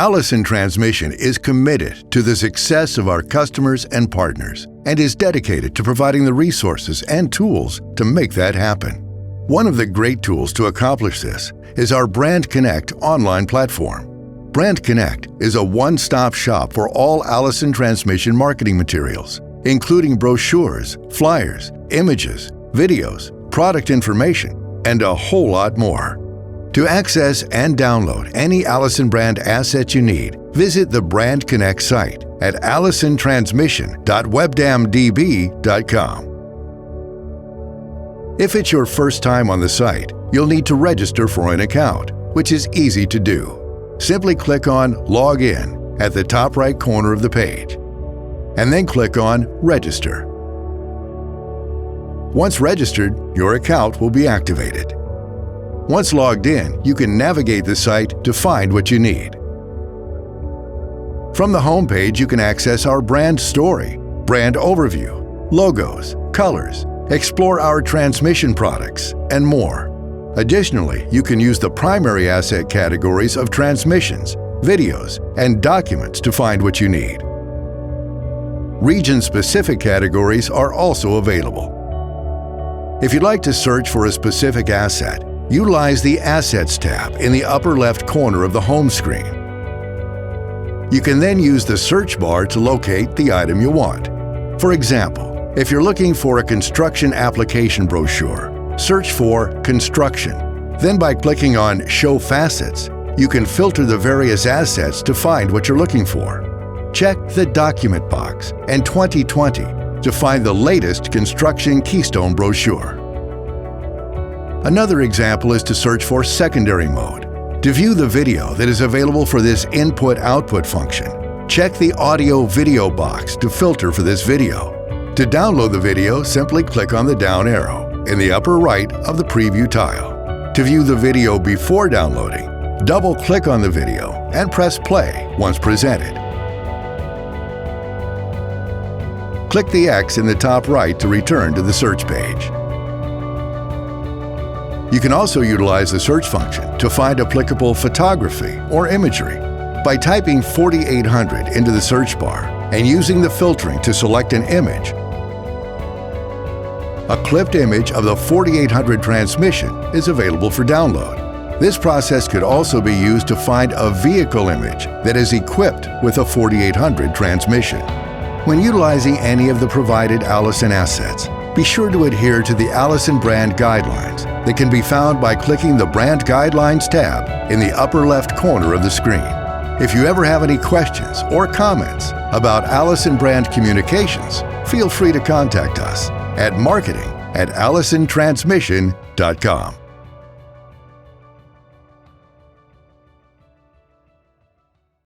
Allison Transmission is committed to the success of our customers and partners and is dedicated to providing the resources and tools to make that happen. One of the great tools to accomplish this is our Brand Connect online platform. Brand Connect is a one-stop shop for all Allison Transmission marketing materials, including brochures, flyers, images, videos, product information, and a whole lot more. To access and download any Allison brand asset you need, visit the Brand Connect site at allisontransmission.webdamdb.com. If it's your first time on the site, you'll need to register for an account, which is easy to do. Simply click on Log In at the top right corner of the page, and then click on Register. Once registered, your account will be activated. Once logged in, you can navigate the site to find what you need. From the home page, you can access our brand story, brand overview, logos, colors, explore our transmission products, and more. Additionally, you can use the primary asset categories of transmissions, videos, and documents to find what you need. Region-specific categories are also available. If you'd like to search for a specific asset, utilize the Assets tab in the upper left corner of the home screen. You can then use the search bar to locate the item you want. For example, if you're looking for a construction application brochure, search for Construction. Then by clicking on Show Facets, you can filter the various assets to find what you're looking for. Check the Document box and 2020 to find the latest construction keystone brochure. Another example is to search for Secondary mode. To view the video that is available for this input-output function, check the Audio-Video box to filter for this video. To download the video, simply click on the down arrow in the upper right of the preview tile. To view the video before downloading, double-click on the video and press play once presented. Click the X in the top right to return to the search page. You can also utilize the search function to find applicable photography or imagery by typing 4800 into the search bar and using the filtering to select an image. A clipped image of the 4800 transmission is available for download. This process could also be used to find a vehicle image that is equipped with a 4800 transmission. When utilizing any of the provided Allison assets, be sure to adhere to the Allison brand guidelines that can be found by clicking the Brand Guidelines tab in the upper left corner of the screen. If you ever have any questions or comments about Allison brand communications, feel free to contact us at marketing@allisontransmission.com.